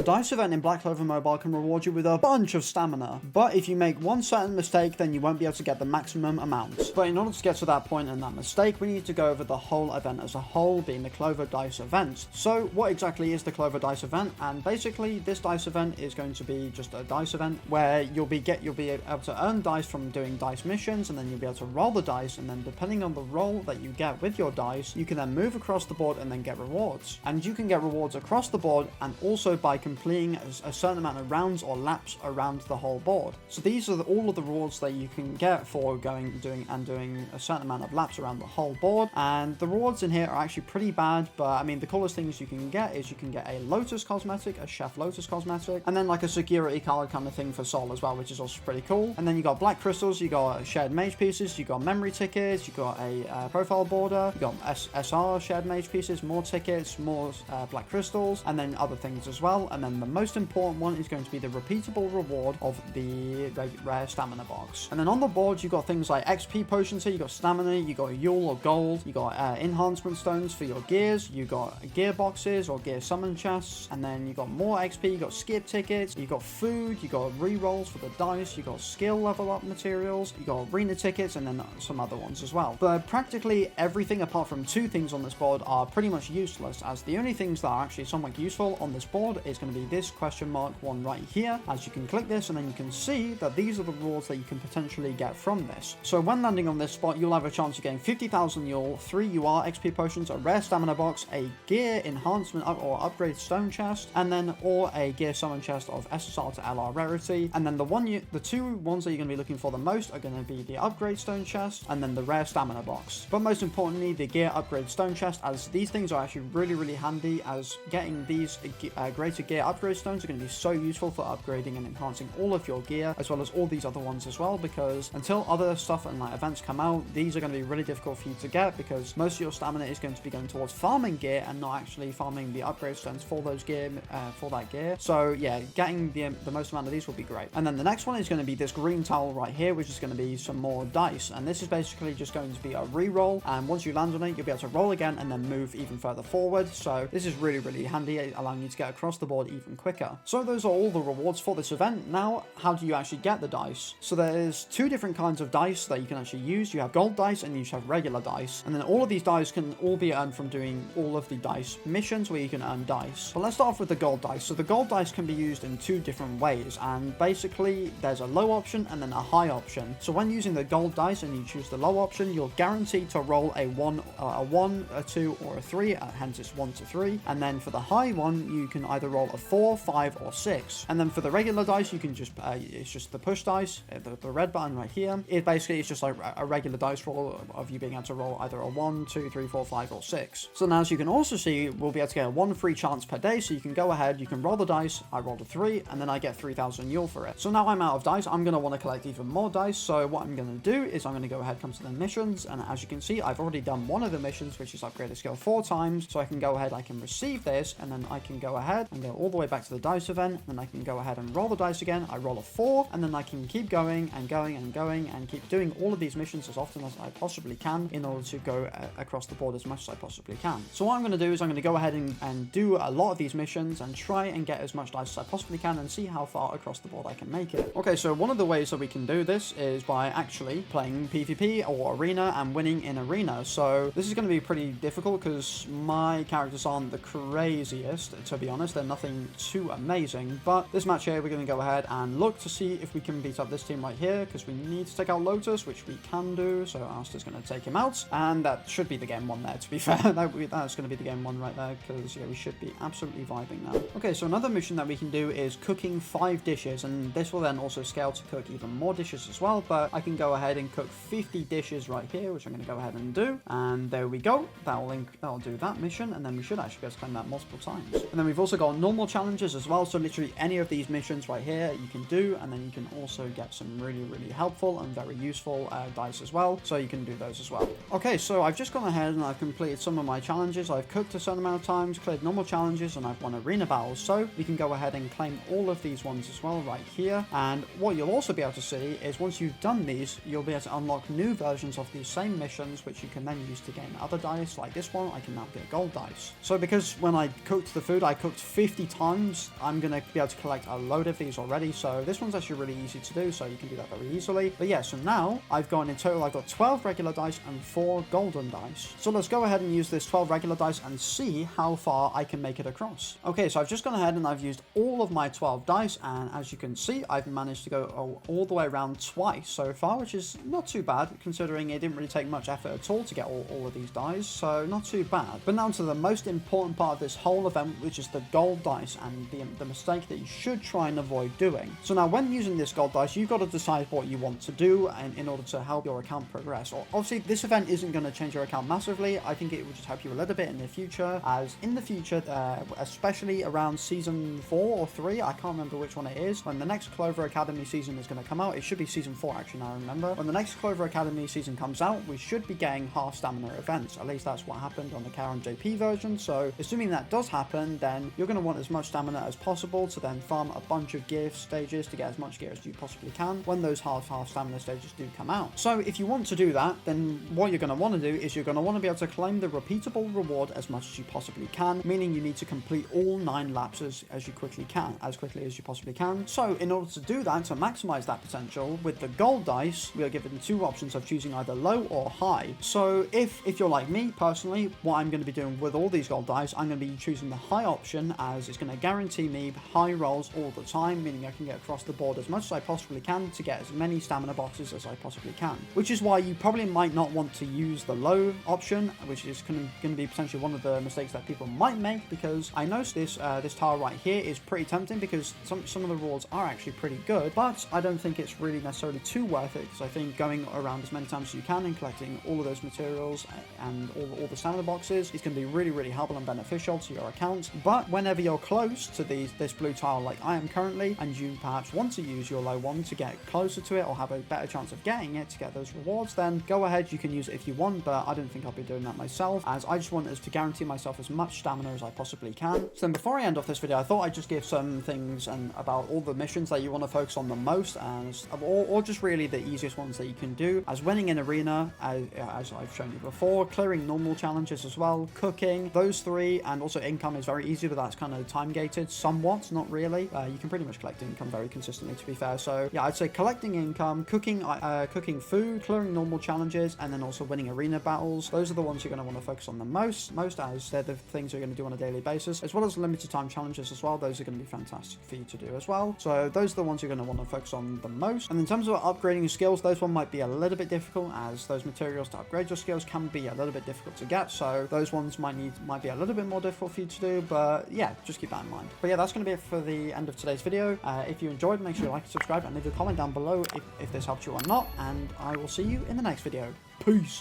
dice event in Black Clover Mobile can reward you with a bunch of stamina, but if you make one certain mistake, then you won't be able to get the maximum amount. But in order to get to that point and that mistake, we need to go over the whole event as a whole, being the Clover Dice event. So what exactly is the Clover Dice event? And basically this dice event is going to be just a dice event where you'll be able to earn dice from doing dice missions, and then you'll be able to roll the dice, and then depending on the roll that you get with your dice, you can then move across the board and then get rewards. And you can get rewards across the board and also by completing a certain amount of rounds or laps around the whole board. So these are all of the rewards that you can get for doing a certain amount of laps around the whole board. And the rewards in here are actually pretty bad, but I mean the coolest things you can get is you can get a Lotus cosmetic, a Chef Lotus cosmetic, and then like a security card kind of thing for Soul as well, which is also pretty cool. And then you got black crystals, you got shared mage pieces, you got memory tickets, you got a profile border, you got SR shared mage pieces, more tickets, more black crystals, and then other things as well. And then the most important one is going to be the repeatable reward of the rare stamina box. And then on the board you got things like XP potions here, you got stamina, you got Yule or gold, you got enhancement stones for your gears, you got gear boxes or gear summon chests, and then you got more XP, you got skip tickets, you got food, you got rerolls for the dice, you got skill level up materials, you got arena tickets, and then some other ones as well. But practically everything apart from two things on this board are pretty much useless, as the only things that are actually somewhat useful on this board is going to be this question mark one right here. As you can click this and then you can see that these are the rewards that you can potentially get from this. So when landing on this spot, you'll have a chance of getting 50,000 Yule, 3 UR XP potions, a rare stamina box, a gear enhancement or upgrade stone chest, and then or a gear summon chest of SSR to LR rarity. And then the two ones that you're going to be looking for the most are going to be the upgrade stone chest and then the rare stamina box. But most importantly, the gear upgrade stone chest, as these things are actually really handy, as getting these greater gear upgrade stones are going to be so useful for upgrading and enhancing all of your gear, as well as all these other ones as well, because until other stuff and like events come out, these are going to be really difficult for you to get, because most of your stamina is going to be going towards farming gear and not actually farming the upgrade stones for those gear, for that gear. So yeah, getting the most amount of these will be great. And then the next one is going to be this green towel right here, which is going to be some more dice, and this is basically just going to be a re-roll, and once you land on it, you'll be able to roll again and then move even further forward. So this is really handy, allowing you to get across the board even quicker. So those are all the rewards for this event. Now, how do you actually get the dice? So there's two different kinds of dice that you can actually use. You have gold dice and you have regular dice, and then all of these dice can all be earned from doing all of the dice missions where you can earn dice. But let's start off with the gold dice. So the gold dice can be used in two different ways, and basically there's a low option and then a high option. So when using the gold dice and you choose the low option, you're guaranteed to roll a 1, a 2, or a 3, hence it's 1 to 3. And then for the high one, you can either roll a 4, 5, or 6. And then for the regular dice, you can just it's just the push dice, the red button right here. It basically is just like a regular dice roll of you being able to roll either a 1, 2, 3, 4, 5, or 6. So now, as you can also see, we'll be able to get a 1 free chance per day. So you can go ahead, you can roll the dice. I rolled a 3, and then I get 3,000 Yule for it. So now I'm out of dice. I'm going to want to collect even more dice. So what I'm going to do is I'm going to go ahead, come to the missions, and as you can see, I've already done one of the missions, which is upgrade a skill 4 times. So I can go ahead, I can receive this, and then I can go ahead and go all the way back to the dice event, and then I can go ahead and roll the dice again. I roll a 4, and then I can keep going and going and going and keep doing all of these missions as often as I possibly can in order to go across the board as much as I possibly can. So what I'm going to do is I'm going to go ahead and do a lot of these missions and try and get as much dice as I possibly can and see how far across the board I can make it. Okay, so one of the ways that we can do this is by actually playing PvP or arena and winning in arena. So this is going to be pretty difficult because my characters aren't the craziest, to be honest. They're nothing too amazing, but this match here we're going to go ahead and look to see if we can beat up this team right here, because we need to take out Lotus, which we can do. So Asta's going to take him out, and that should be the game one there, to be fair. That's going to be the game one right there, because yeah, we should be absolutely vibing now. Okay, so another mission that we can do is cooking 5 dishes, and this will then also scale to cook even more dishes as well, but I can go ahead and cook 50 dishes right here, which I'm going to go ahead and do, and there we go. That'll do that mission, and then we should actually be able to claim that multiple times. And then we've also got normal challenges as well, so literally any of these missions right here you can do, and then you can also get some really helpful and very useful dice as well, so you can do those as well. Okay, so I've just gone ahead and I've completed some of my challenges. I've cooked a certain amount of times, cleared normal challenges, and I've won arena battles, so we can go ahead and claim all of these ones as well right here. And what you'll also be able to see is once you've done these, you'll be able to unlock new versions of these same missions, which you can then use to gain other dice. Like this one, I can now get gold dice. So because when I cooked the food, I cooked 50 times, I'm going to be able to collect a load of these already. So this one's actually really easy to do, so you can do that very easily. But yeah, so now I've gone in total, I've got 12 regular dice and 4 golden dice. So let's go ahead and use this 12 regular dice and see how far I can make it across. Okay, so I've just gone ahead and I've used all of my 12 dice, and as you can see, I've managed to go all the way around twice so far, which is not too bad considering it didn't really take much effort at all to get all of these dice, so not too bad. But now to the most important part of this whole event, which is the gold dice and the mistake that you should try and avoid doing. So now when using this gold dice, you've got to decide what you want to do and in order to help your account progress. Obviously, this event isn't going to change your account massively. I think it will just help you a little bit in the future, as in the future, especially around season 4 or 3, I can't remember which one it is, when the next Clover Academy season is going to come out. It should be season 4 actually, now I remember. When the next Clover Academy season comes out, we should be getting half stamina events. At least that's what happened on the Karen JP version. So assuming that does happen, then you're going to want as much stamina as possible to then farm a bunch of gear stages to get as much gear as you possibly can when those half stamina stages do come out. So if you want to do that, then what you're going to want to do is you're going to want to be able to claim the repeatable reward as much as you possibly can, meaning you need to complete all 9 laps as quickly as you possibly can. So in order to do that, to maximize that potential, with the gold dice, we are given 2 options of choosing either low or high. So if you're like me personally, what I'm going to be doing with all these gold dice, I'm going to be choosing the high option, as it's going to guarantee me high rolls all the time, meaning I can get across the board as much as I possibly can to get as many stamina boxes as I possibly can. Which is why you probably might not want to use the low option, which is going to be potentially one of the mistakes that people might make, because I know this tile right here is pretty tempting because some of the rewards are actually pretty good, but I don't think it's really necessarily too worth it, because I think going around as many times as you can and collecting all of those materials and all the stamina boxes is going to be really, really helpful and beneficial to your account. But whenever you're close to this blue tile like I am currently, and you perhaps want to use your low one to get closer to it or have a better chance of getting it to get those rewards, then go ahead, you can use it if you want, but I don't think I'll be doing that myself, as I just want to guarantee myself as much stamina as I possibly can. So then before I end off this video, I thought I'd just give some things about all the missions that you want to focus on the most, or just really the easiest ones that you can do, as winning an arena, as I've shown you before, clearing normal challenges as well, cooking, those 3, and also income is very easy, but that's kind of time gated somewhat, not really. You can pretty much collect income very consistently, to be fair. So yeah, I'd say collecting income, cooking food, clearing normal challenges, and then also winning arena battles. Those are the ones you're going to want to focus on the most, as they're the things you're going to do on a daily basis, as well as limited time challenges as well. Those are going to be fantastic for you to do as well. So those are the ones you're going to want to focus on the most. And in terms of upgrading your skills, those one might be a little bit difficult, as those materials to upgrade your skills can be a little bit difficult to get. So those ones might be a little bit more difficult for you to do, but yeah, just keep that in mind. But yeah, that's going to be it for the end of today's video. If you enjoyed, make sure you like and subscribe, and leave a comment down below if this helped you or not, and I will see you in the next video. Peace!